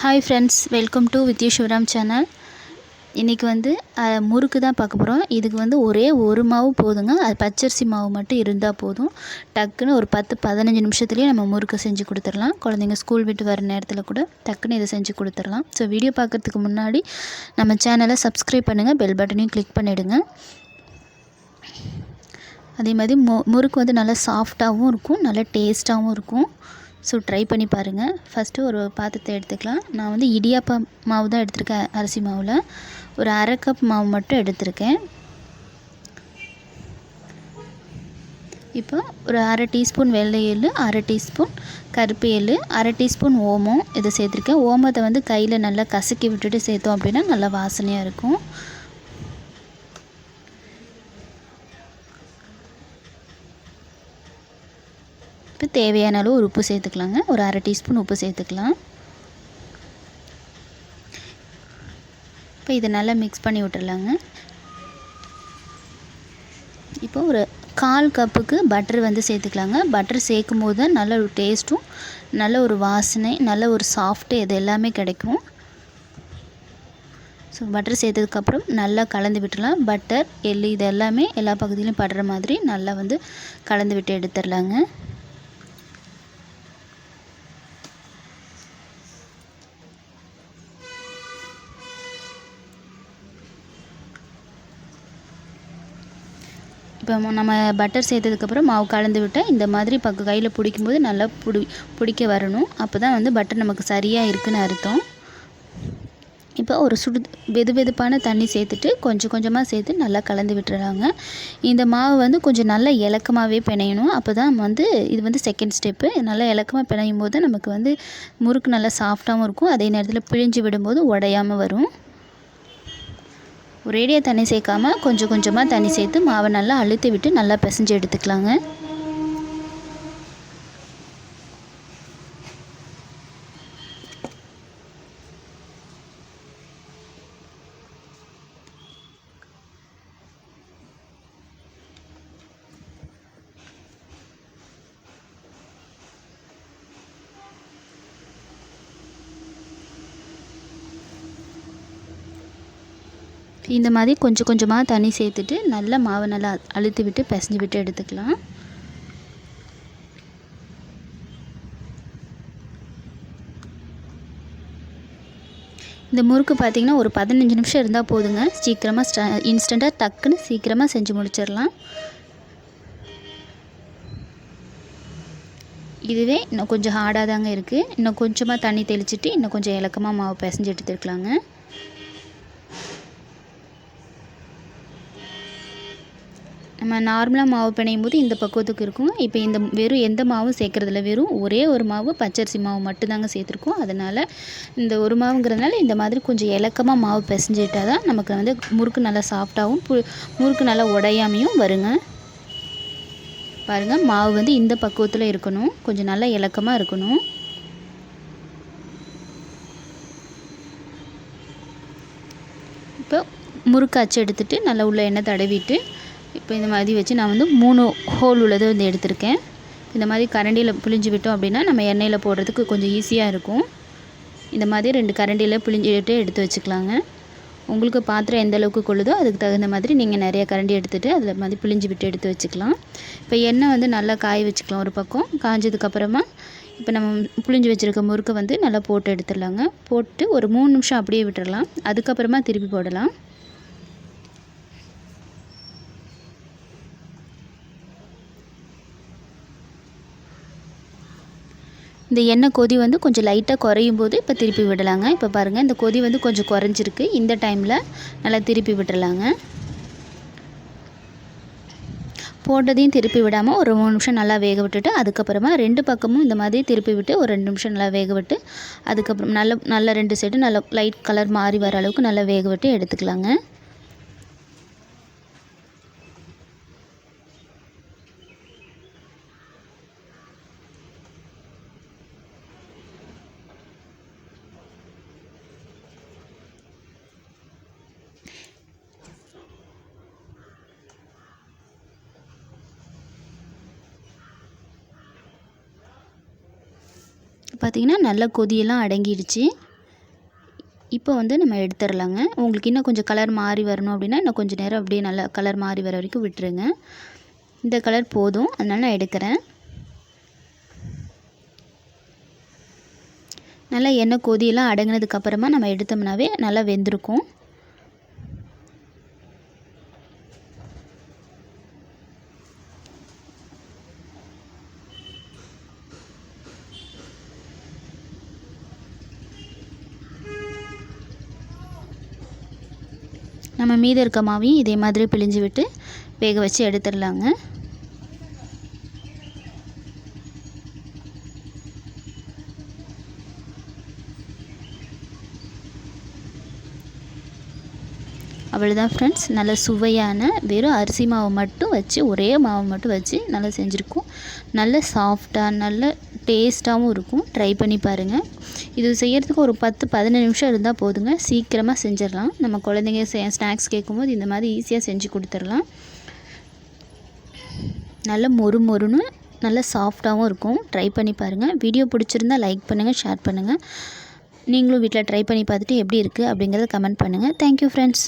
Hi friends, welcome to Vidya Sivaram channel. இன்றைக்கி முறுக்கு தான் பார்க்க போகிறோம். இதுக்கு ஒரே ஒரு மாவு போதுங்க. அது பச்சரிசி மாவு மட்டும் இருந்தால் போதும். டக்குன்னு ஒரு 10-15 நிமிஷத்துலேயே நம்ம முறுக்கு செஞ்சு கொடுத்துடலாம். குழந்தைங்க ஸ்கூல் விட்டு வர நேரத்தில் கூட டக்குன்னு இதை செஞ்சு கொடுத்துடலாம். ஸோ வீடியோ பார்க்குறதுக்கு முன்னாடி நம்ம சேனலை சப்ஸ்கிரைப் பண்ணுங்கள், பெல் பட்டனையும் கிளிக் பண்ணிவிடுங்க. அதே மாதிரி முறுக்கு நல்லா சாஃப்டாகவும் இருக்கும், நல்லா டேஸ்ட்டாகவும் இருக்கும். ஸோ ட்ரை பண்ணி பாருங்கள். ஃபஸ்ட்டு ஒரு பாத்திரத்தை எடுத்துக்கலாம். நான் இடியாப்பம் மாவு தான் எடுத்திருக்கேன். அரிசி மாவில் ஒரு அரை கப் மாவு மட்டும் எடுத்திருக்கேன். இப்போ ஒரு அரை டீஸ்பூன் வெள்ளை எள்ளு, அரை டீஸ்பூன் கருப்பு எள்ளு, அரை டீஸ்பூன் ஓமம் இதை சேர்த்துருக்கேன். ஓமத்தை கையில் நல்லா கசக்கி விட்டுட்டு சேர்த்தோம் அப்படின்னா நல்லா வாசனையாக இருக்கும். இப்போ தேவையான அளவு ஒரு உப்பு சேர்த்துக்கலாங்க. ஒரு அரை டீஸ்பூன் உப்பு சேர்த்துக்கலாம். இப்போ இதை நல்லா மிக்ஸ் பண்ணி விட்டுடலாங்க. இப்போ ஒரு 1/4 கப்புக்கு பட்டர் சேர்த்துக்கலாங்க. பட்டர் சேர்க்கும் போது தான் நல்ல ஒரு டேஸ்ட்டும், நல்ல ஒரு வாசனை, நல்ல ஒரு சாஃப்ட்டு இது எல்லாமே கிடைக்கும். ஸோ பட்டர் சேர்த்ததுக்கப்புறம் நல்லா கலந்து விட்டுடலாம். பட்டர், எள்ளு இது எல்லாமே எல்லா பகுதியிலையும் படுற மாதிரி நல்லா கலந்து விட்டு எடுத்துடலாங்க. இப்போ நம்ம பட்டர் சேர்த்ததுக்கப்புறம் மாவு கலந்து விட்டால் இந்த மாதிரி கையில் பிடிக்கும்போது நல்லா பிடிக்க வரணும். அப்போ தான் பட்டர் நமக்கு சரியாக இருக்குதுன்னு அர்த்தம். இப்போ ஒரு வெதுவெதுப்பான தண்ணி சேர்த்துட்டு கொஞ்சம் கொஞ்சமாக சேர்த்து நல்லா கலந்து விட்டுறாங்க. இந்த மாவு கொஞ்சம் நல்லா இலக்கமாகவே பிணையணும். அப்போ தான் இது செகண்ட் ஸ்டெப்பு. நல்லா இலக்கமாக பிணையும் போது நமக்கு முறுக்கு நல்லா சாஃப்டாகவும் இருக்கும். அதே நேரத்தில் பிழிஞ்சு விடும்போது உடையாமல் வரும். ஒரேடியாக தண்ணி சேர்க்காமல் கொஞ்சம் கொஞ்சமாக தண்ணி சேர்த்து மாவை நல்லா அழுத்தி விட்டு நல்லா பிசைஞ்சு எடுத்துக்கலாங்க. இந்த மாதிரி கொஞ்சம் கொஞ்சமாக தண்ணி சேர்த்துட்டு நல்லா மாவை நல்லா அழுத்தி விட்டு பிசைஞ்சு விட்டு எடுத்துக்கலாம். இந்த முறுக்கு பார்த்திங்கன்னா ஒரு 15 நிமிஷம் இருந்தால் போதுங்க. சீக்கிரமாக இன்ஸ்டண்ட்டாக டக்குன்னு சீக்கிரமாக செஞ்சு முடிச்சிடலாம். இதுவே இன்னும் கொஞ்சம் ஹார்டாக தாங்க இருக்குது. இன்னும் கொஞ்சமாக தண்ணி தெளிச்சிட்டு இன்னும் கொஞ்சம் இலக்கமாக மாவு பிசைஞ்சு எடுத்துருக்கலாங்க. நம்ம நார்மலாக மாவு பிணையும் போது இந்த பக்குவத்துக்கு இருக்கும். இப்போ இந்த வெறும் எந்த மாவும் சேர்க்குறதில்ல. வெறும் ஒரே ஒரு மாவு பச்சரிசி மாவு மட்டும்தாங்க சேர்த்துருக்கோம். அதனால் இந்த ஒரு மாவுங்கிறதுனால இந்த மாதிரி கொஞ்சம் இலக்கமாக மாவு பிசைஞ்சிட்டால் தான் நமக்கு முறுக்கு நல்லா சாஃப்டாகவும் முறுக்கு நல்லா உடையாமையும் வருங்க. பாருங்கள், மாவு இந்த பக்குவத்தில் இருக்கணும். கொஞ்சம் நல்லா இலக்கமாக இருக்கணும். இப்போ முறுக்கு அச்சு எடுத்துகிட்டு நல்லா உள்ள எண்ணெய் தடவிட்டு இப்போ இந்த மாதிரி வச்சு நான் 3 ஹோல் உள்ளதை எடுத்திருக்கேன். இந்த மாதிரி கரண்டியில் பிழிஞ்சு விட்டோம் அப்படின்னா நம்ம எண்ணெயில் போடுறதுக்கு கொஞ்சம் ஈஸியாக இருக்கும். இந்த மாதிரி 2 கரண்டியில் பிழிஞ்சு விட்டு எடுத்து வச்சுக்கலாங்க. உங்களுக்கு பாத்திரம் எந்த அளவுக்கு கொள்ளுதோ அதுக்கு தகுந்த மாதிரி நீங்கள் நிறைய கரண்டி எடுத்துகிட்டு அதில் மாதிரி பிழிஞ்சு விட்டு எடுத்து வச்சுக்கலாம். இப்போ எண்ணெய் நல்லா காய வச்சுக்கலாம். ஒரு பக்கம் காய்ஞ்சதுக்கப்புறமா இப்போ நம்ம புளிஞ்சு வச்சுருக்க முறுக்கை நல்லா போட்டு எடுத்துடலாங்க. போட்டு ஒரு 3 நிமிஷம் அப்படியே விட்டுடலாம். அதுக்கப்புறமா திருப்பி போடலாம். இந்த எண்ணெய் கொதி கொஞ்சம் லைட்டாக குறையும் போது இப்போ திருப்பி விடலாங்க. இப்போ பாருங்கள், இந்த கொதி கொஞ்சம் குறைஞ்சிருக்கு. இந்த டைமில் நல்லா திருப்பி விட்டுடலாங்க. போட்டதையும் திருப்பி விடாமல் ஒரு 3 நிமிஷம் நல்லா வேக விட்டுட்டு அதுக்கப்புறமா 2 பக்கமும் இந்த மாதிரி திருப்பி விட்டு ஒரு 2 நிமிஷம் நல்லா வேக விட்டு அதுக்கப்புறம் நல்லா 2 சைடு நல்லா லைட் கலர் மாறி வர அளவுக்கு நல்லா வேக விட்டு எடுத்துக்கலாங்க. பார்த்திங்கன்னா நல்லா கொதியெல்லாம் அடங்கிடுச்சு. இப்போ வந்து நம்ம எடுத்துடலாங்க. உங்களுக்கு இன்னும் கொஞ்சம் கலர் மாறி வரணும் அப்படின்னா இன்னும் கொஞ்சம் நேரம் அப்படியே நல்லா கலர் மாறி வர வரைக்கும் விட்டுருங்க. இந்த கலர் போதும், அதனால் நான் எடுக்கிறேன். நல்லா எண்ணெய் கொதியெல்லாம் அடங்கினதுக்கப்புறமா நம்ம எடுத்தோம்னாவே நல்லா வெந்திருக்கும். நம்ம மீதி இருக்க மாவையும் இதே மாதிரி பிழிஞ்சு விட்டு வேக வச்சு எடுத்துடலாங்க. அவ்வளோதான் ஃப்ரெண்ட்ஸ், நல்ல சுவையான வெறும் அரிசி மாவு மட்டும் வச்சு ஒரே மாவு மட்டும் வச்சு நல்லா செஞ்சுருக்கோம். நல்ல சாஃப்டாக நல்ல டேஸ்ட்டாகவும் இருக்கும். ட்ரை பண்ணி பாருங்கள். இது செய்கிறதுக்கு ஒரு 10-15 நிமிஷம் இருந்தால் போதுங்க. சீக்கிரமாக செஞ்சிடலாம். நம்ம குழந்தைங்க ஸ்நாக்ஸ் கேட்கும்போது இந்த மாதிரி ஈஸியாக செஞ்சு கொடுத்துடலாம். நல்ல மொறு மொறுன்னு நல்ல சாஃப்டாகவும் இருக்கும். ட்ரை பண்ணி பாருங்கள். வீடியோ பிடிச்சிருந்தால் லைக் பண்ணுங்கள், ஷேர் பண்ணுங்கள். நீங்களும் வீட்டில் ட்ரை பண்ணி பார்த்துட்டு எப்படி இருக்குது அப்படிங்கிறத கமெண்ட் பண்ணுங்கள். Thank you friends.